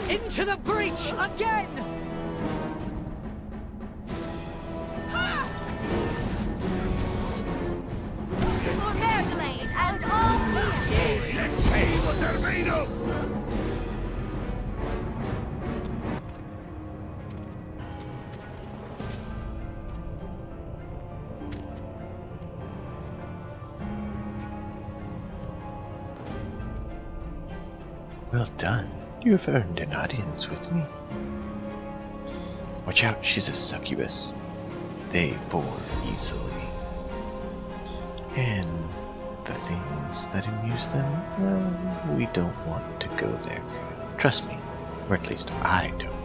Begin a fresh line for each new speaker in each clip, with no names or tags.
Into the breach again!
For Merglane and all here!
Let's see what they're made of!
Well done. You have earned an audience with me. Watch out, she's a succubus. They bore easily. And the things that amuse them, well, we don't want to go there. Trust me, or at least I don't.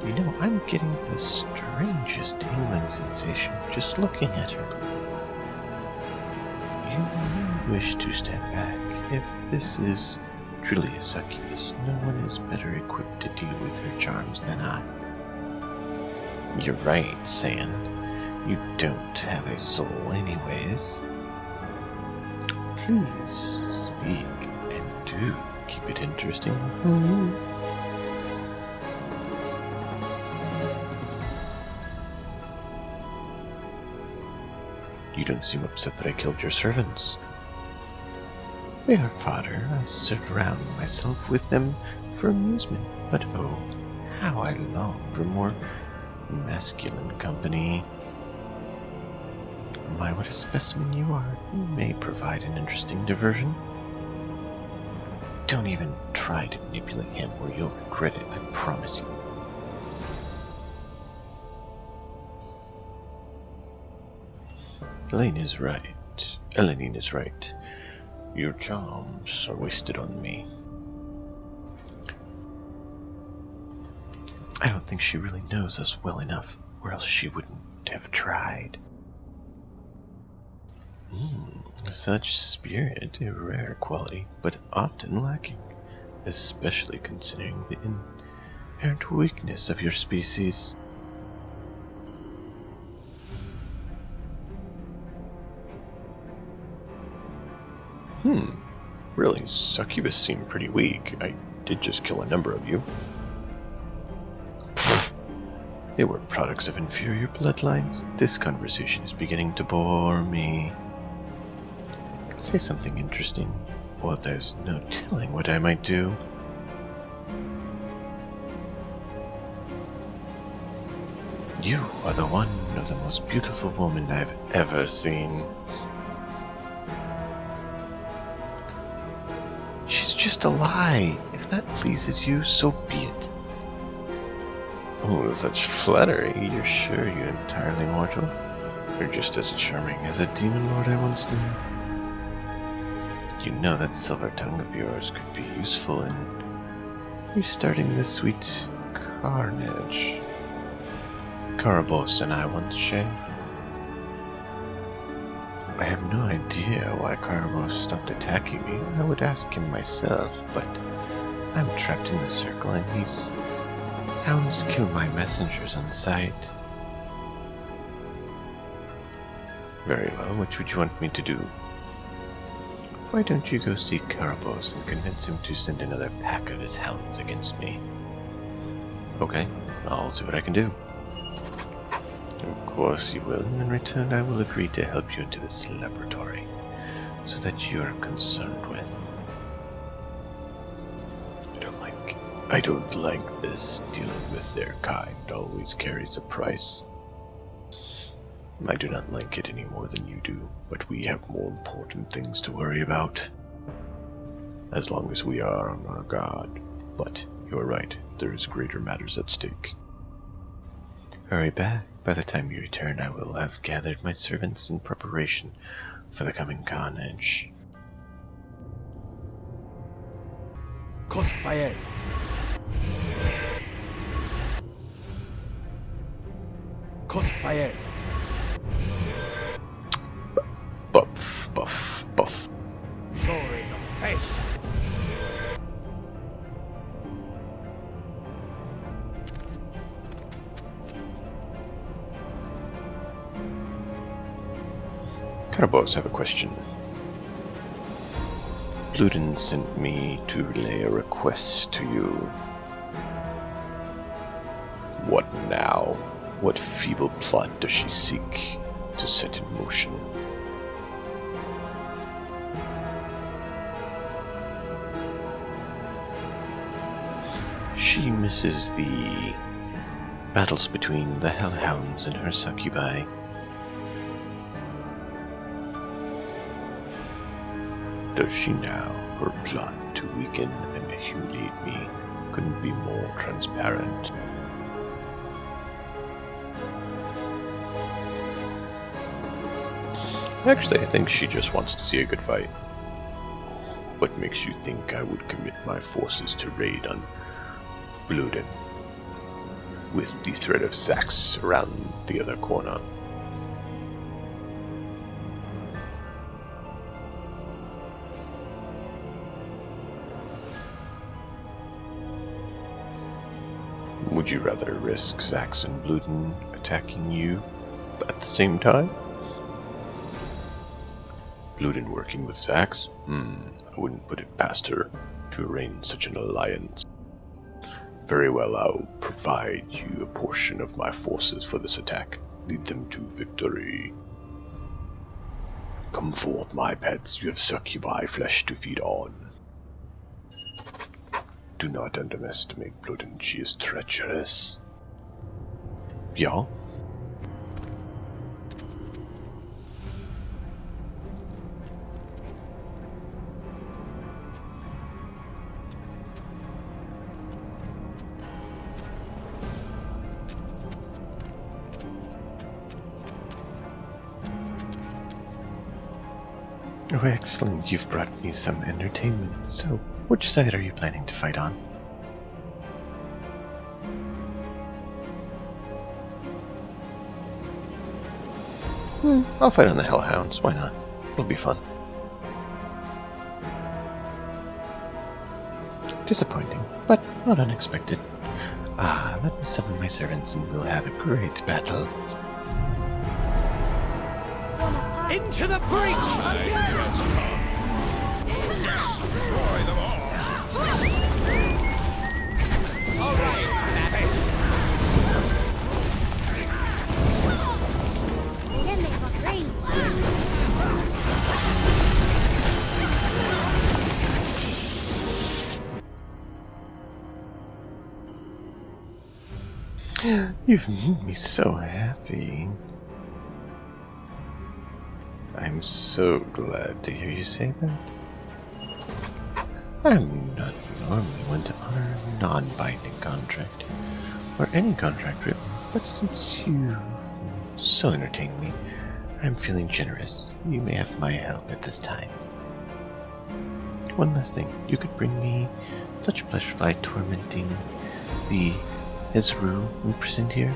You know, I'm getting the strangest tingling sensation just looking at her. You may wish to step back. If this is truly a succubus, no one is better equipped to deal with her charms than I. You're right, Sand. You don't have a soul anyways. Please speak, and do keep it interesting. You don't seem upset that I killed your servants. They are fodder. I surround myself with them for amusement, but oh, how I long for more masculine company. My, what a specimen you are. You may provide an interesting diversion. Don't even try to manipulate him or you'll regret it, I promise you. Elenine is right. Your charms are wasted on me. I don't think she really knows us well enough, or else she wouldn't have tried. Such spirit, a rare quality, but often lacking, especially considering the inherent weakness of your species. Really, succubus seem pretty weak. I did just kill a number of you. They were products of inferior bloodlines. This conversation is beginning to bore me. Say something interesting. Well, there's no telling what I might do. You are the one of the most beautiful woman I've ever seen. She's just a lie. If that pleases you, so be it. Oh, such flattery. You're sure you're entirely mortal? You're just as charming as a demon lord I once knew. You know that silver tongue of yours could be useful in restarting the sweet carnage Karabos and I once shared. I have no idea why Karabos stopped attacking me. I would ask him myself, but I'm trapped in the circle and his hounds kill my messengers on sight. Very well, what would you want me to do? Why don't you go see Karabos and convince him to send another pack of his hounds against me? Okay, I'll see what I can do. Of course you will, and in return I will agree to help you into this laboratory, so that you are concerned with. I don't like this. Dealing with their kind always carries a price. I do not like it any more than you do, but we have more important things to worry about. As long as we are on our guard. But you're right, there is greater matters at stake. Hurry back. By the time you return, I will have gathered my servants in preparation for the coming carnage.
Faerûn. Faerûn.
Buff, buff, buff.
Show in the face.
Karabos, have a question. Bluden sent me to relay a request to you. What now? What feeble plot does she seek to set in motion? She misses the battles between the Hellhounds and her succubi. Does she now? Her plot to weaken and humiliate me couldn't be more transparent. Actually, I think she just wants to see a good fight. What makes you think I would commit my forces to raid on Bluden, with the threat of Sax around the other corner? Would you rather risk Sax and Bluden attacking you at the same time? Bluden working with Sax? I wouldn't put it past her to arrange such an alliance. Very well, I'll provide you a portion of my forces for this attack. Lead them to victory. Come forth, my pets, you have succubi flesh to feed on. Do not underestimate Bluden, she is treacherous. Ja? Oh, excellent. You've brought me some entertainment. So, which side are you planning to fight on? I'll fight on the Hellhounds. Why not? It'll be fun. Disappointing, but not unexpected. Let me summon my servants and we'll have a great battle.
Into the breach!
Has come. Destroy them all.
All right,
Can they look green?
You've made me so happy. I'm so glad to hear you say that. I'm not normally one to honor a non-binding contract, or any contract really, but since you so entertained me, I'm feeling generous. You may have my help at this time. One last thing, you could bring me such pleasure by tormenting the Faerûn imprisoned here.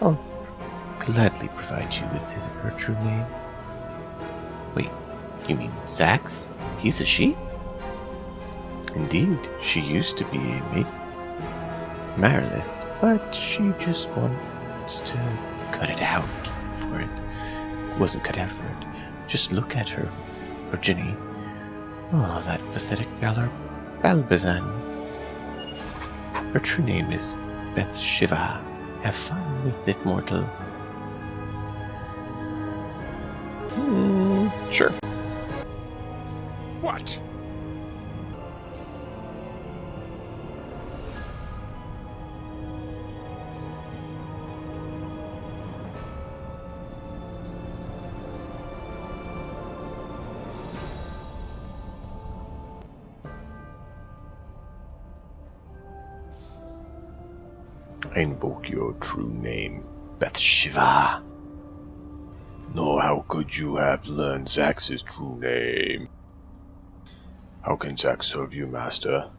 I'll gladly provide you with her true name. Wait, you mean Sax? He's a she? Indeed, she used to be a maid, Marilith, but she just wants to cut it out for it. Wasn't cut out for it. Just look at her progeny. Oh, that pathetic Balbazan. Her true name is Bathsheba. Have fun with it, mortal. Sure.
What?
I invoke your true name, Bathsheba. No, how could you have learned Zax's true name? How can Zax serve you, master?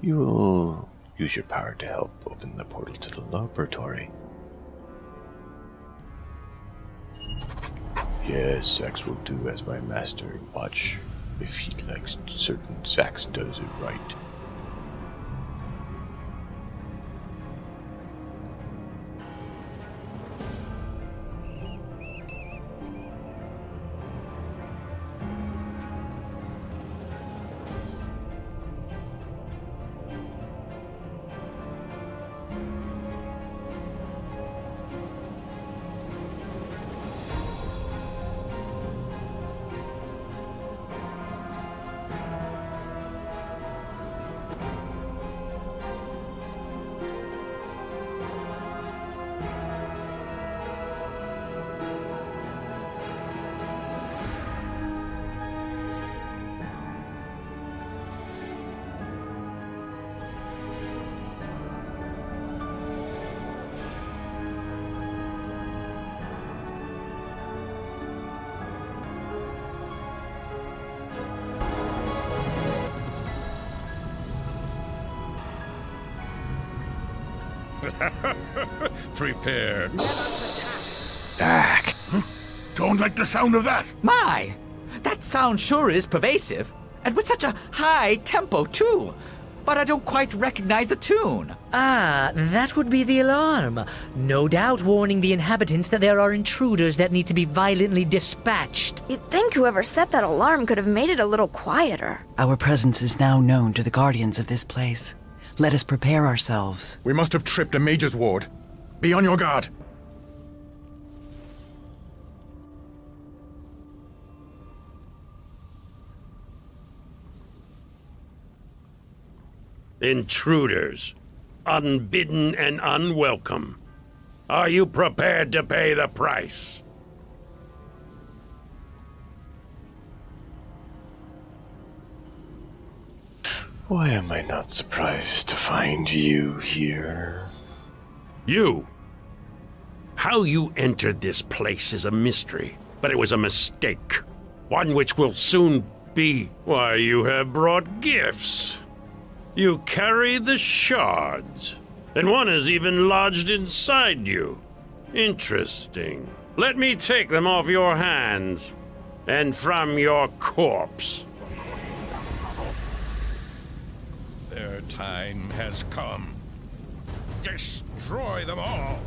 You will use your power to help open the portal to the laboratory. Yes, Zax will do as my master and watch if he likes certain Zax does it right.
Prepare.
Back.
Don't like the sound of that.
My, that sound sure is pervasive. And with such a high tempo, too. But I don't quite recognize the tune.
Ah, that would be the alarm. No doubt warning the inhabitants that there are intruders that need to be violently dispatched.
You'd think whoever set that alarm could have made it a little quieter.
Our presence is now known to the guardians of this place. Let us prepare ourselves.
We must have tripped a mage's ward. Be on your guard.
Intruders, unbidden and unwelcome. Are you prepared to pay the price?
Why am I not surprised to find you here?
You. How you entered this place is a mystery, but it was a mistake. One which will soon be. Why, you have brought gifts. You carry the shards, and one is even lodged inside you. Interesting. Let me take them off your hands, and from your corpse.
Their time has come. Destroy them all.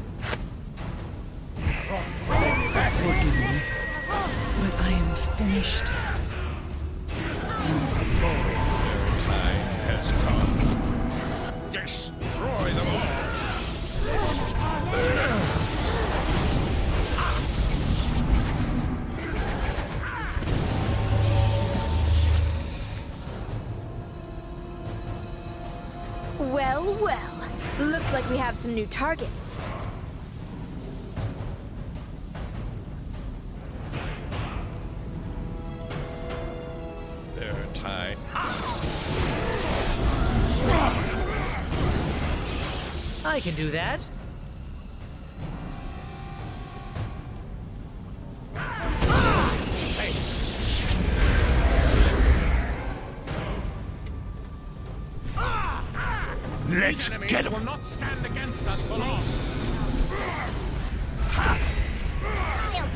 Forgive me, but I am finished.
Their time has come. Destroy them all.
Well, well. Looks like we have some new targets.
Their time.
I can do that.
Let's get them.
will not stand against us for long.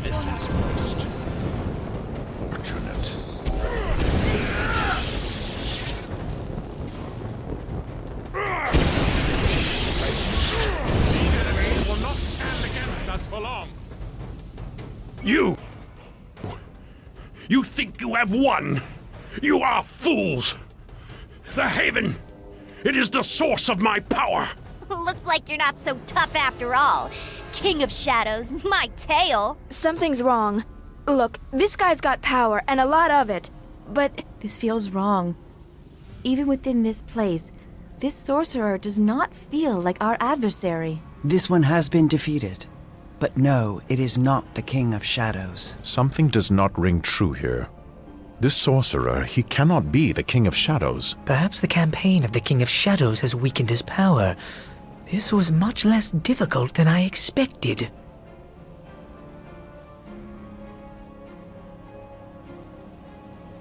This is most fortunate.
These enemies will not stand against us for long.
You think you have won? You are fools! The Haven, it is the source of my power!
Looks like you're not so tough after all. King of Shadows, my tail.
Something's wrong. Look, this guy's got power, and a lot of it. But
This feels wrong. Even within this place, this sorcerer does not feel like our adversary.
This one has been defeated. But no, it is not the King of Shadows.
Something does not ring true here. This sorcerer, he cannot be the King of Shadows.
Perhaps the campaign of the King of Shadows has weakened his power. This was much less difficult than I expected.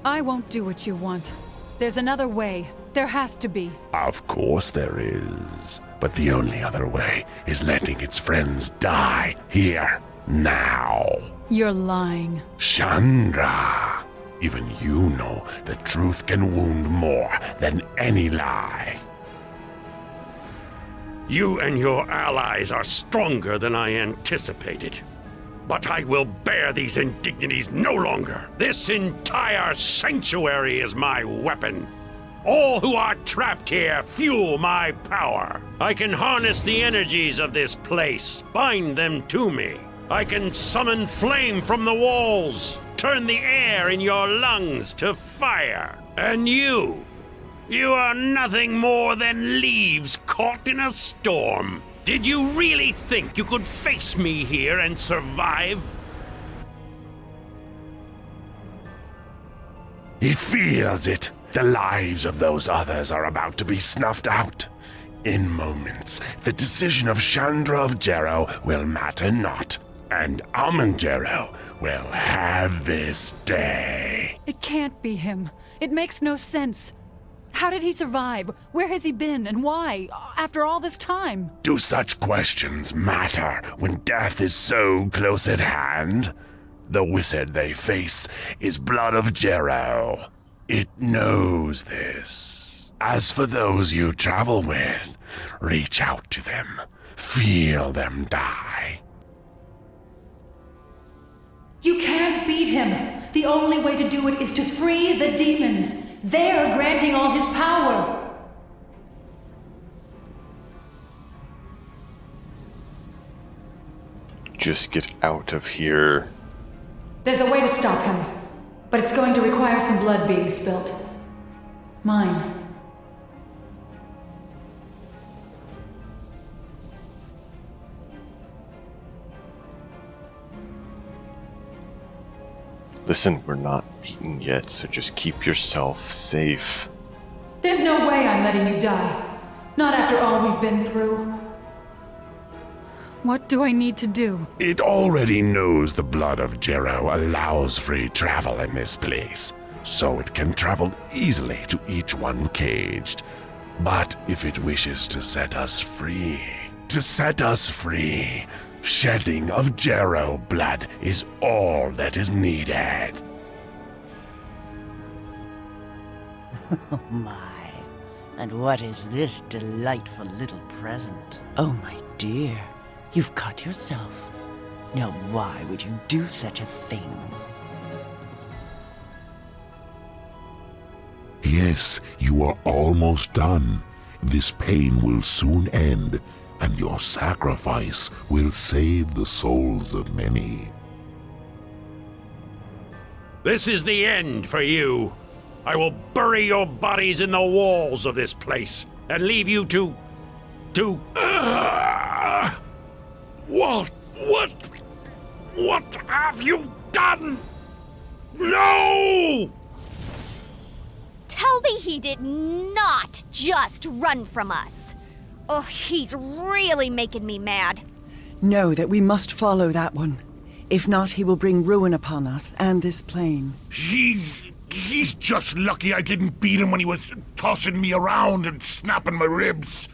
I won't do what you want. There's another way. There has to be.
Of course there is. But the only other way is letting its friends die here, now.
You're lying.
Chandra, even you know that truth can wound more than any lie. You and your allies are stronger than I anticipated. But I will bear these indignities no longer. This entire sanctuary is my weapon. All who are trapped here fuel my power. I can harness the energies of this place, bind them to me. I can summon flame from the walls, turn the air in your lungs to fire. And you are nothing more than leaves caught in a storm. Did you really think you could face me here and survive? It feels it. The lives of those others are about to be snuffed out. In moments, the decision of Chandra of Jero will matter not, and Amanjero will have this day.
It can't be him. It makes no sense. How did he survive? Where has he been and why? After all this time?
Do such questions matter when death is so close at hand? The wizard they face is Blood of Jero. It knows this. As for those you travel with, reach out to them. Feel them die.
You can't beat him. The only way to do it is to free the demons. They're granting all his power.
Just get out of here.
There's a way to stop him, but it's going to require some blood being spilt. Mine.
Listen, we're not beaten yet, so just keep yourself safe.
There's no way I'm letting you die. Not after all we've been through. What do I need to do?
It already knows the Blood of Jero allows free travel in this place, so it can travel easily to each one caged. But if it wishes to set us free, shedding of Jero blood is all that is needed.
Oh my. And what is this delightful little present? Oh my dear, you've cut yourself. Now why would you do such a thing?
Yes, you are almost done. This pain will soon end, and your sacrifice will save the souls of many.
This is the end for you. I will bury your bodies in the walls of this place and leave you to... What have you done? No!
Tell me he did not just run from us. Oh, he's really making me mad.
Know that we must follow that one. If not, he will bring ruin upon us and this plane.
He's just lucky I didn't beat him when he was tossing me around and snapping my ribs.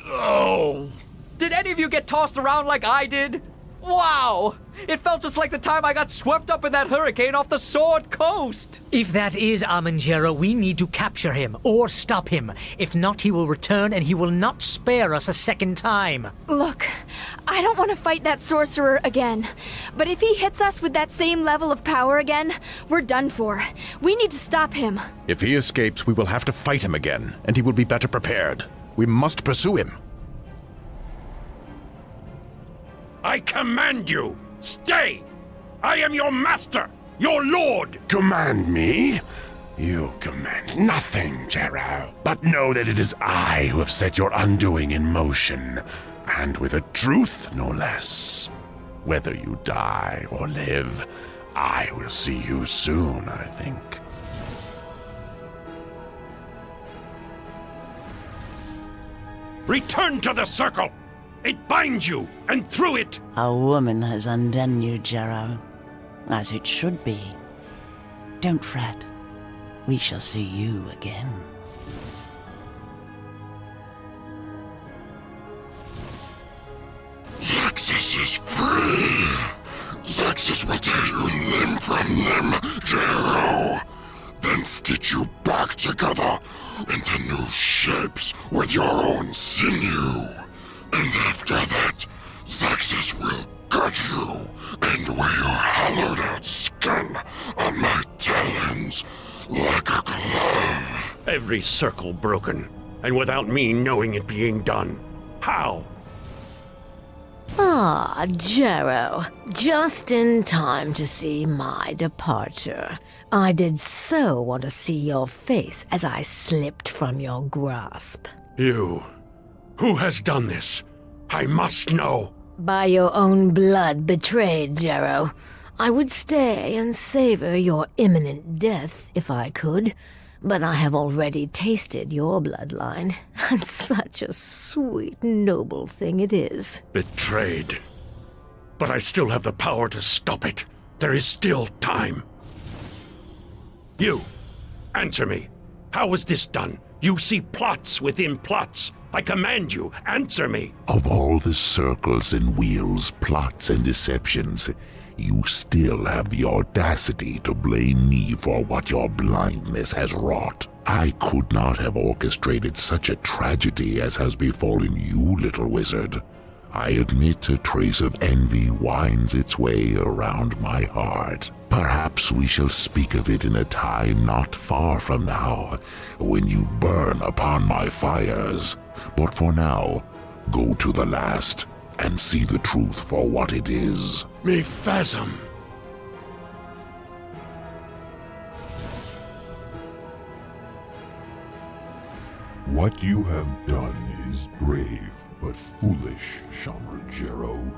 Oh.
Did any of you get tossed around like I did? Wow! It felt just like the time I got swept up in that hurricane off the Sword Coast!
If that is Armenjero, we need to capture him or stop him. If not, he will return and he will not spare us a second time.
Look, I don't want to fight that sorcerer again. But if he hits us with that same level of power again, we're done for. We need to stop him.
If he escapes, we will have to fight him again, and he will be better prepared. We must pursue him.
I command you, stay! I am your master, your lord! Command me? You command nothing, Jero. But know that it is I who have set your undoing in motion, and with a truth, no less. Whether you die or live, I will see you soon, I think. Return to the circle! It binds you, and through it...
A woman has undone you, Jero. As it should be. Don't fret. We shall see you again.
Zaxis is free! Zaxis will tear you limb from limb, Jero! Then stitch you back together into new shapes with your own sinew. And after that, Zaxis will cut you and wear your hollowed-out skin on my talons like a glove. Every circle broken, and without me knowing it being done. How?
Ah, Jero. Just in time to see my departure. I did so want to see your face as I slipped from your grasp.
You... Who has done this? I must know.
By your own blood betrayed, Jero. I would stay and savor your imminent death if I could, but I have already tasted your bloodline, and such a sweet, noble thing it is.
Betrayed. But I still have the power to stop it. There is still time. You, answer me. How was this done? You see plots within plots. I command you, answer me.
Of all the circles and wheels, plots and deceptions, you still have the audacity to blame me for what your blindness has wrought. I could not have orchestrated such a tragedy as has befallen you, little wizard. I admit a trace of envy winds its way around my heart. Perhaps we shall speak of it in a time not far from now, when you burn upon my fires. But for now, go to the last and see the truth for what it is.
Me phasm.
What you have done is brave, but foolish, Shamrajero.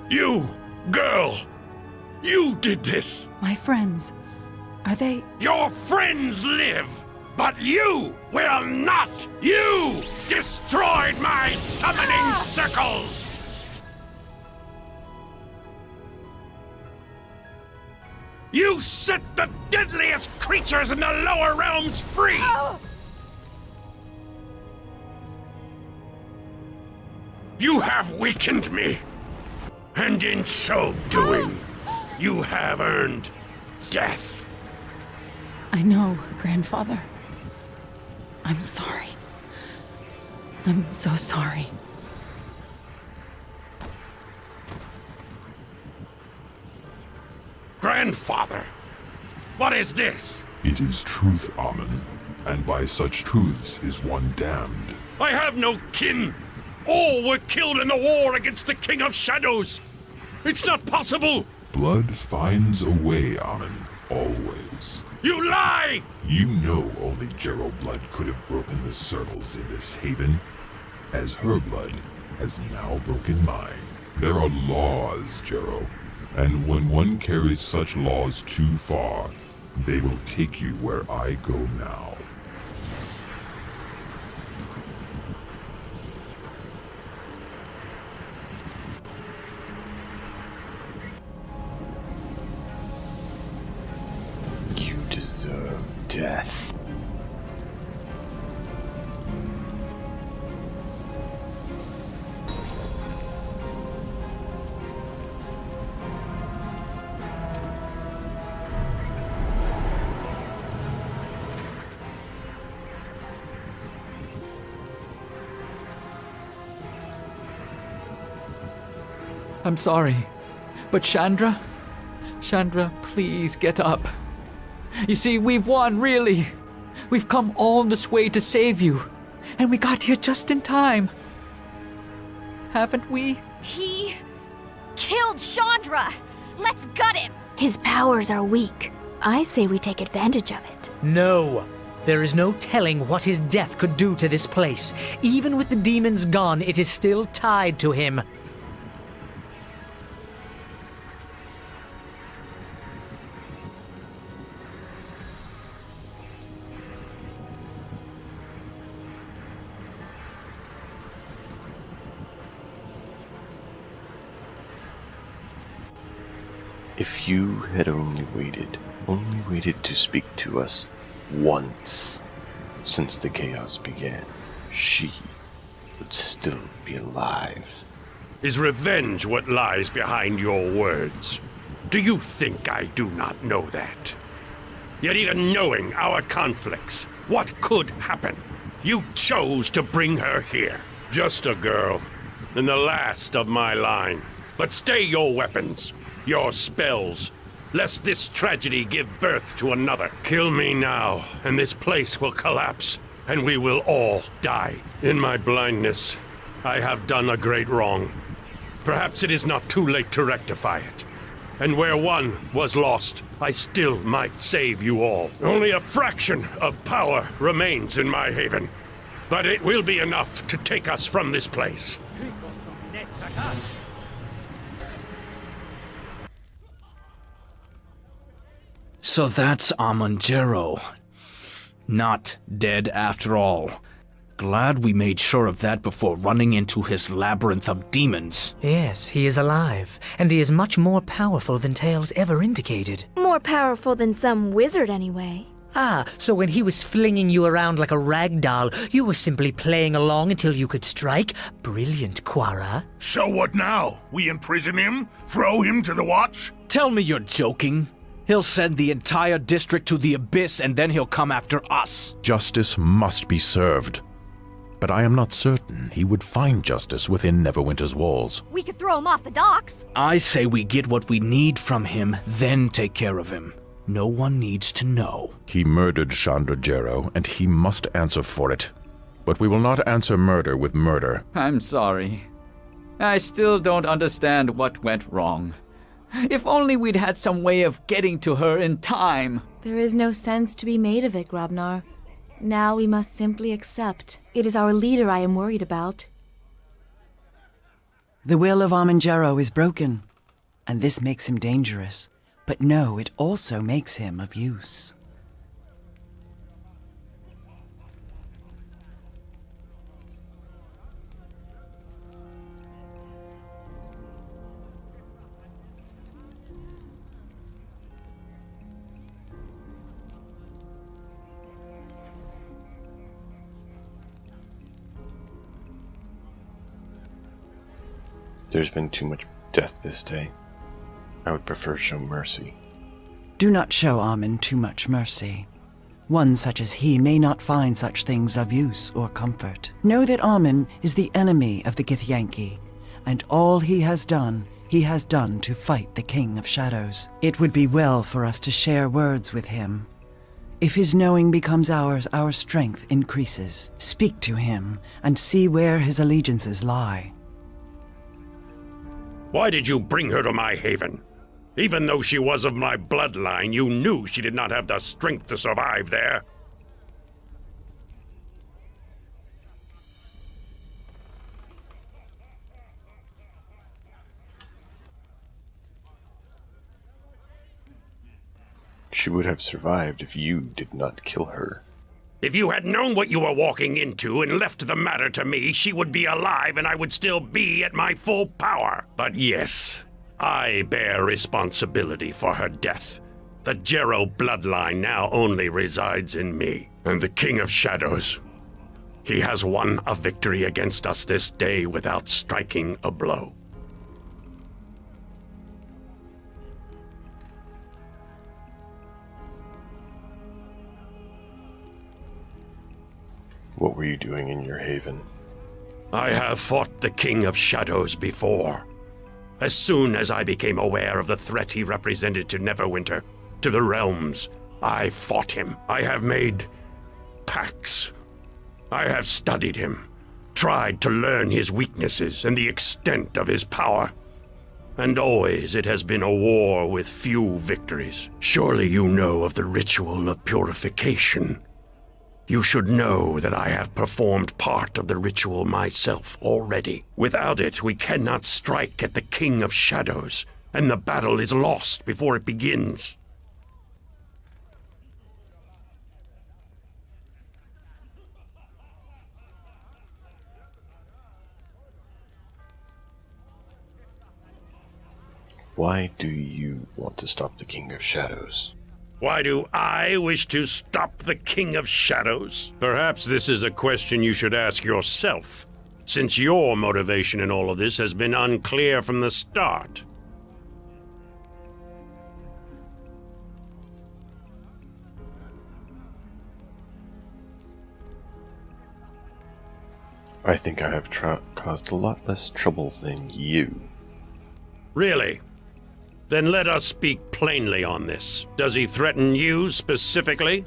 You, girl! You did this!
My friends, are they...
Your friends live, but you will not! You destroyed my summoning circle! You set the deadliest creatures in the lower realms free! You have weakened me, and in so doing, you have earned death.
I know, Grandfather. I'm sorry. I'm so sorry.
Grandfather, what is this?
It is truth, Amun, and by such truths is one damned.
I have no kin. All were killed in the war against the King of Shadows. It's not possible.
Blood finds a way, Amun, always.
You lie!
You know only Jero blood could have broken the circles in this haven, as her blood has now broken mine. There are laws, Jero, and when one carries such laws too far, they will take you where I go now.
You deserve death.
I'm sorry, but Chandra, please get up. You see, we've won, really. We've come all this way to save you, and we got here just in time. Haven't we?
He killed Chandra. Let's gut him.
His powers are weak. I say we take advantage of it.
No. There is no telling what his death could do to this place. Even with the demons gone, it is still tied to him.
If you had only waited to speak to us once since the chaos began, she would still be alive.
Is revenge what lies behind your words? Do you think I do not know that? Yet even knowing our conflicts, what could happen? You chose to bring her here. Just a girl, and the last of my line. But stay your weapons. Your spells, lest this tragedy give birth to another. Kill me now, and this place will collapse, and we will all die. In my blindness, I have done a great wrong. Perhaps it is not too late to rectify it. And where one was lost, I still might save you all. Only a fraction of power remains in my haven, but it will be enough to take us from this place.
So that's Amun Jero. Not dead after all. Glad we made sure of that before running into his labyrinth of demons.
Yes, he is alive, and he is much more powerful than Tales ever indicated.
More powerful than some wizard, anyway.
Ah, so when he was flinging you around like a rag doll, you were simply playing along until you could strike? Brilliant, Quara.
So what now? We imprison him? Throw him to the watch?
Tell me you're joking. He'll send the entire district to the abyss and then he'll come after us.
Justice must be served. But I am not certain he would find justice within Neverwinter's walls.
We could throw him off the docks.
I say we get what we need from him, then take care of him. No one needs to know.
He murdered Chandra Jero, and he must answer for it. But we will not answer murder with murder.
I'm sorry. I still don't understand what went wrong. If only we'd had some way of getting to her in time.
There is no sense to be made of it, Grabnar. Now we must simply accept. It is our leader I am worried about.
The will of Armenjero is broken, and this makes him dangerous. But no, it also makes him of use.
There's been too much death this day. I would prefer show mercy.
Do not show Armen too much mercy. One such as he may not find such things of use or comfort. Know that Armen is the enemy of the Githyanki, and all he has done to fight the King of Shadows. It would be well for us to share words with him. If his knowing becomes ours, our strength increases. Speak to him, and see where his allegiances lie.
Why did you bring her to my haven? Even though she was of my bloodline, you knew she did not have the strength to survive there.
She would have survived if you did not kill her.
If you had known what you were walking into and left the matter to me, she would be alive and I would still be at my full power. But yes, I bear responsibility for her death. The Jero bloodline now only resides in me. And the King of Shadows, he has won a victory against us this day without striking a blow.
What were you doing in your haven?
I have fought the King of Shadows before. As soon as I became aware of the threat he represented to Neverwinter, to the realms, I fought him. I have made pacts. I have studied him, tried to learn his weaknesses and the extent of his power. And always it has been a war with few victories. Surely you know of the ritual of purification. You should know that I have performed part of the ritual myself already. Without it, we cannot strike at the King of Shadows, and the battle is lost before it begins.
Why do you want to stop the King of Shadows?
Why do I wish to stop the King of Shadows? Perhaps this is a question you should ask yourself, since your motivation in all of this has been unclear from the start.
I think I have caused a lot less trouble than you.
Really? Then let us speak plainly on this. Does he threaten you specifically?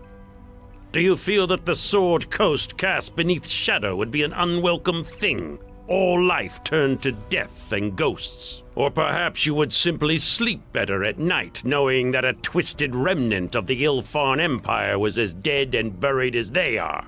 Do you feel that the Sword Coast cast beneath shadow would be an unwelcome thing? All life turned to death and ghosts? Or perhaps you would simply sleep better at night, knowing that a twisted remnant of the Ilfarn Empire was as dead and buried as they are?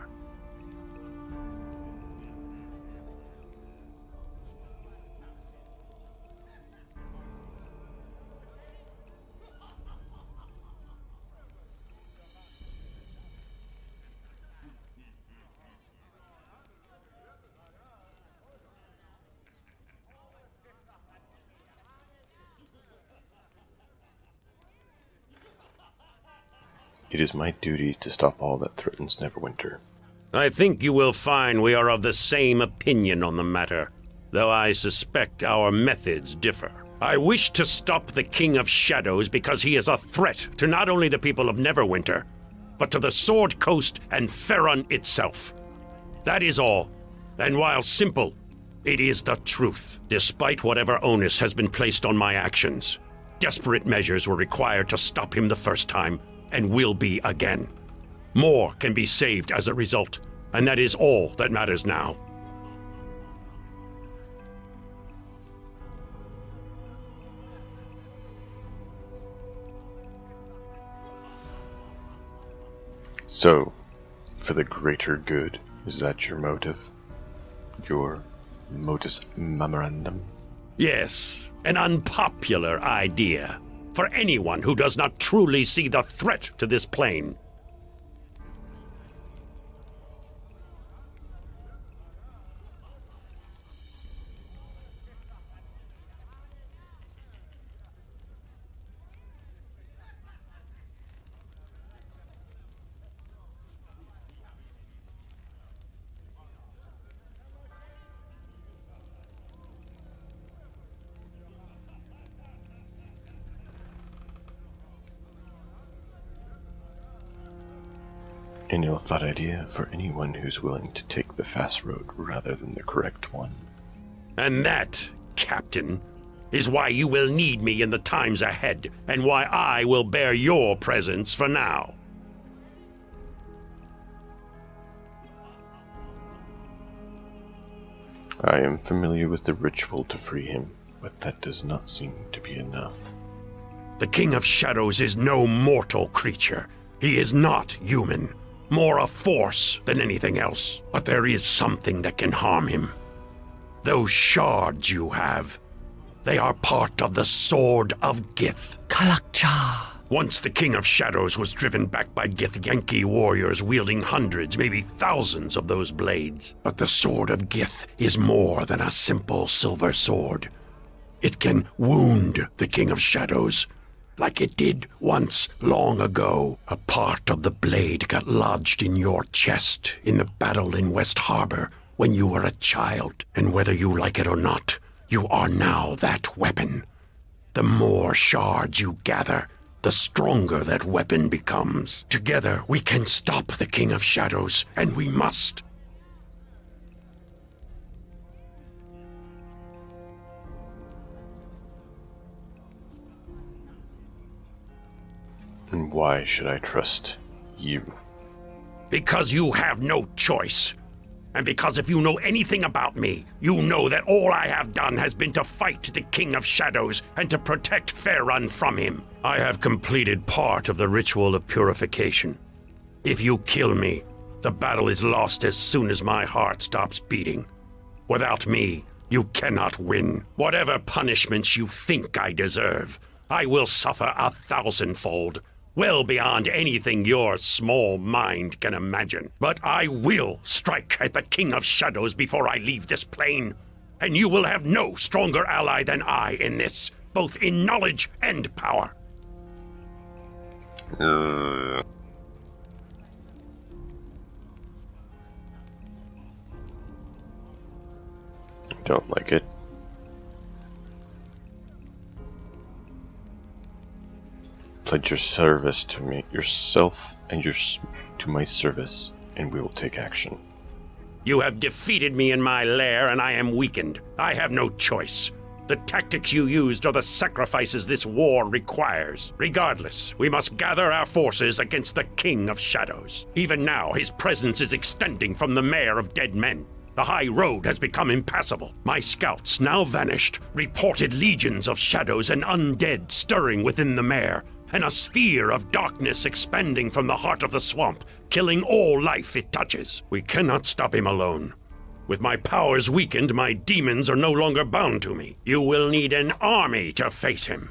It is my duty to stop all that threatens Neverwinter.
I think you will find we are of the same opinion on the matter, though I suspect our methods differ. I wish to stop the King of Shadows because he is a threat to not only the people of Neverwinter, but to the Sword Coast and Faerûn itself. That is all, and while simple, it is the truth. Despite whatever onus has been placed on my actions, desperate measures were required to stop him the first time, and will be again. More can be saved as a result, and that is all that matters now.
So, for the greater good, is that your motive? Your modus memorandum?
Yes, an unpopular idea for anyone who does not truly see the threat to this plane.
An ill-thought idea for anyone who's willing to take the fast road rather than the correct one.
And that, Captain, is why you will need me in the times ahead, and why I will bear your presence for now.
I am familiar with the ritual to free him, but that does not seem to be enough.
The King of Shadows is no mortal creature. He is not human. More a force than anything else. But there is something that can harm him. Those shards you have, they are part of the Sword of Gith.
Kalakcha.
Once the King of Shadows was driven back by Githyanki warriors wielding hundreds, maybe thousands of those blades. But the Sword of Gith is more than a simple silver sword. It can wound the King of Shadows, like it did once long ago. A part of the blade got lodged in your chest in the battle in West Harbor when you were a child. And whether you like it or not, you are now that weapon. The more shards you gather, the stronger that weapon becomes. Together we can stop the King of Shadows, and we must.
And why should I trust you?
Because you have no choice. And because if you know anything about me, you know that all I have done has been to fight the King of Shadows and to protect Faerûn from him. I have completed part of the ritual of purification. If you kill me, the battle is lost as soon as my heart stops beating. Without me, you cannot win. Whatever punishments you think I deserve, I will suffer 1,000-fold. Well beyond anything your small mind can imagine. But I will strike at the King of Shadows before I leave this plane. And you will have no stronger ally than I in this, both in knowledge and power.
Don't like it. Pledge your service to me, yourself and to my service, and we will take action.
You have defeated me in my lair, and I am weakened. I have no choice. The tactics you used are the sacrifices this war requires. Regardless, we must gather our forces against the King of Shadows. Even now, his presence is extending from the Mare of Dead Men. The high road has become impassable. My scouts, now vanished, reported legions of shadows and undead stirring within the Mare, and a sphere of darkness expanding from the heart of the swamp, killing all life it touches. We cannot stop him alone. With my powers weakened, my demons are no longer bound to me. You will need an army to face him.